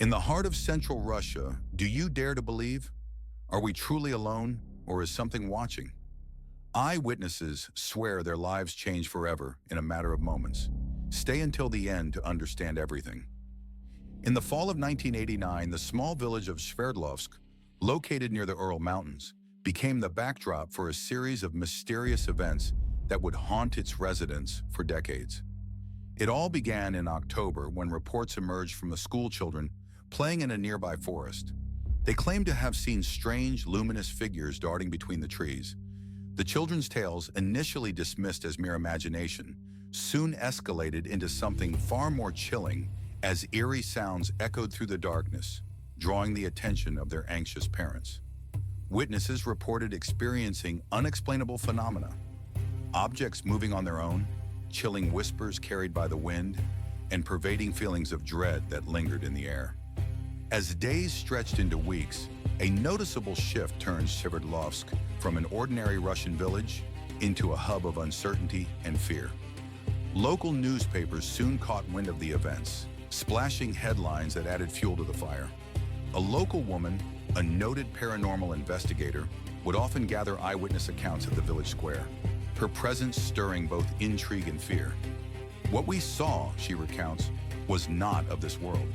In the heart of central Russia, do you dare to believe? Are we truly alone, or is something watching? Eyewitnesses swear their lives change forever in a matter of moments. Stay until the end to understand everything. In the fall of 1989, the small village of SVERDLOVSK, located near the Ural Mountains, became the backdrop for a series of mysterious events that would haunt its residents for decades. It all began in October when reports emerged from the school children playing in a nearby forest. They claimed to have seen strange, luminous figures darting between the trees. The children's tales, initially dismissed as mere imagination, soon escalated into something far more chilling as eerie sounds echoed through the darkness, drawing the attention of their anxious parents. Witnesses reported experiencing unexplainable phenomena, objects moving on their own, chilling whispers carried by the wind, and pervading feelings of dread that lingered in the air. As days stretched into weeks, a noticeable shift turned SVERDLOVSK from an ordinary Russian village into a hub of uncertainty and fear. Local newspapers soon caught wind of the events, splashing headlines that added fuel to the fire. A local woman, a noted paranormal investigator, would often gather eyewitness accounts at the village square, her presence stirring both intrigue and fear. What we saw, she recounts, was not of this world.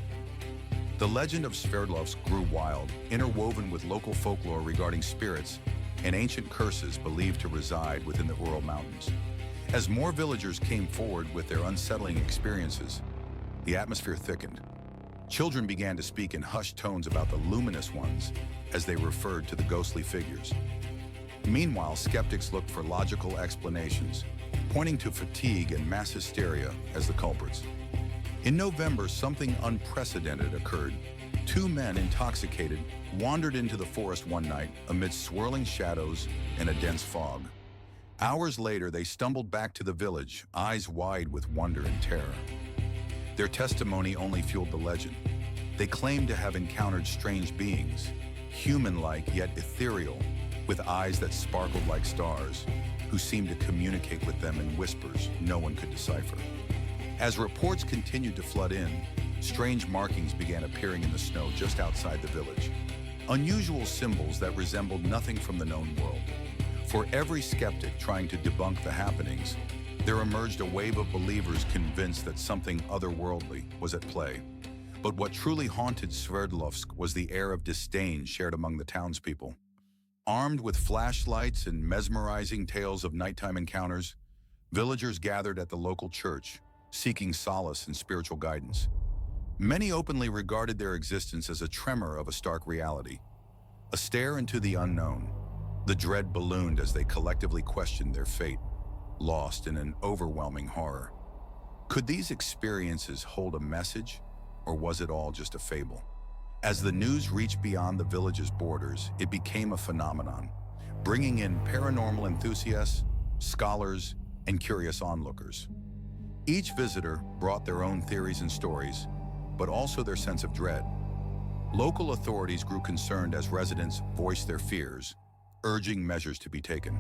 The legend of SVERDLOVSK grew wild, interwoven with local folklore regarding spirits and ancient curses believed to reside within the Ural Mountains. As more villagers came forward with their unsettling experiences, the atmosphere thickened. Children began to speak in hushed tones about the luminous ones as they referred to the ghostly figures. Meanwhile, skeptics looked for logical explanations, pointing to fatigue and mass hysteria as the culprits. In November, something unprecedented occurred. Two men, intoxicated, wandered into the forest one night amidst swirling shadows and a dense fog. Hours later, they stumbled back to the village, eyes wide with wonder and terror. Their testimony only fueled the legend. They claimed to have encountered strange beings, human-like yet ethereal, with eyes that sparkled like stars, who seemed to communicate with them in whispers no one could decipher. As reports continued to flood in, strange markings began appearing in the snow just outside the village. Unusual symbols that resembled nothing from the known world. For every skeptic trying to debunk the happenings, there emerged a wave of believers convinced that something otherworldly was at play. But what truly haunted SVERDLOVSK was the air of disdain shared among the townspeople. Armed with flashlights and mesmerizing tales of nighttime encounters, villagers gathered at the local church, seeking solace and spiritual guidance. Many openly regarded their existence as a tremor of a stark reality, a stare into the unknown. The dread ballooned as they collectively questioned their fate, lost in an overwhelming horror. Could these experiences hold a message, or was it all just a fable? As the news reached beyond the village's borders, it became a phenomenon, bringing in paranormal enthusiasts, scholars, and curious onlookers. Each visitor brought their own theories and stories, but also their sense of dread. Local authorities grew concerned as residents voiced their fears, urging measures to be taken.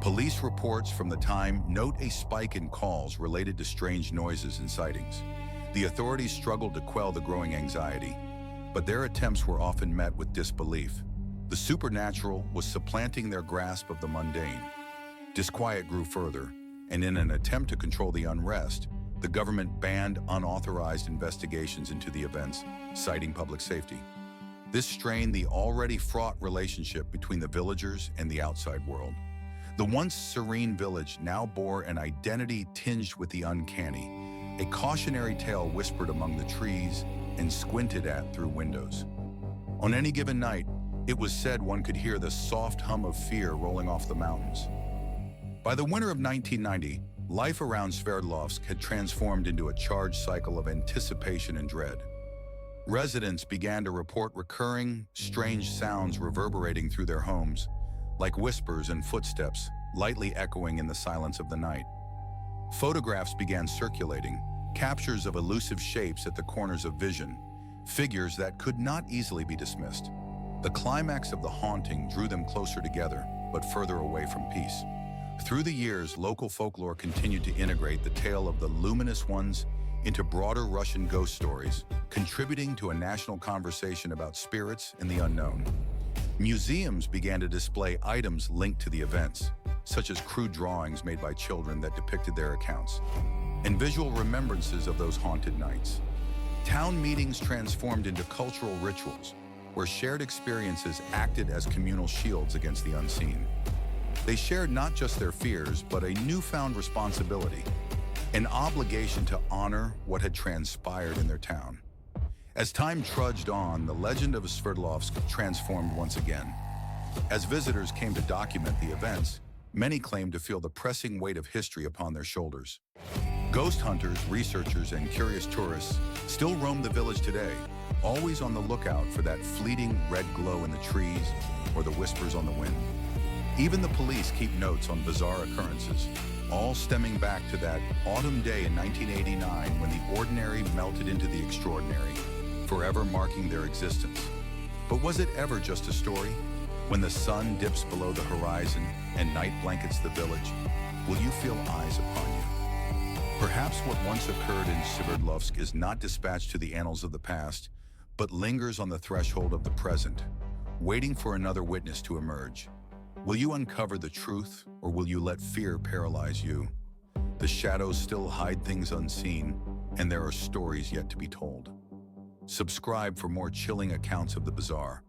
Police reports from the time note a spike in calls related to strange noises and sightings. The authorities struggled to quell the growing anxiety, but their attempts were often met with disbelief. The supernatural was supplanting their grasp of the mundane. Disquiet grew further, and in an attempt to control the unrest, the government banned unauthorized investigations into the events, citing public safety. This strained the already fraught relationship between the villagers and the outside world. The once serene village now bore an identity tinged with the uncanny, a cautionary tale whispered among the trees and squinted at through windows. On any given night, it was said one could hear the soft hum of fear rolling off the mountains. By the winter of 1990, life around SVERDLOVSK had transformed into a charged cycle of anticipation and dread. Residents began to report recurring, strange sounds reverberating through their homes, like whispers and footsteps lightly echoing in the silence of the night. Photographs began circulating, captures of elusive shapes at the corners of vision, figures that could not easily be dismissed. The climax of the haunting drew them closer together, but further away from peace. Through the years, local folklore continued to integrate the tale of the luminous ones into broader Russian ghost stories, contributing to a national conversation about spirits and the unknown. Museums began to display items linked to the events, such as crude drawings made by children that depicted their accounts, and visual remembrances of those haunted nights. Town meetings transformed into cultural rituals, where shared experiences acted as communal shields against the unseen. They shared not just their fears, but a newfound responsibility, an obligation to honor what had transpired in their town. As time trudged on, the legend of Sverdlovsk transformed once again. As visitors came to document the events, many claimed to feel the pressing weight of history upon their shoulders. Ghost hunters, researchers, and curious tourists still roam the village today, always on the lookout for that fleeting red glow in the trees or the whispers on the wind. Even the police keep notes on bizarre occurrences, all stemming back to that autumn day in 1989 when the ordinary melted into the extraordinary, forever marking their existence. But was it ever just a story? When the sun dips below the horizon and night blankets the village, will you feel eyes upon you? Perhaps what once occurred in Sverdlovsk is not dispatched to the annals of the past, but lingers on the threshold of the present, waiting for another witness to emerge. Will you uncover the truth, or will you let fear paralyze you? The shadows still hide things unseen, and there are stories yet to be told. Subscribe for more chilling accounts of the bizarre.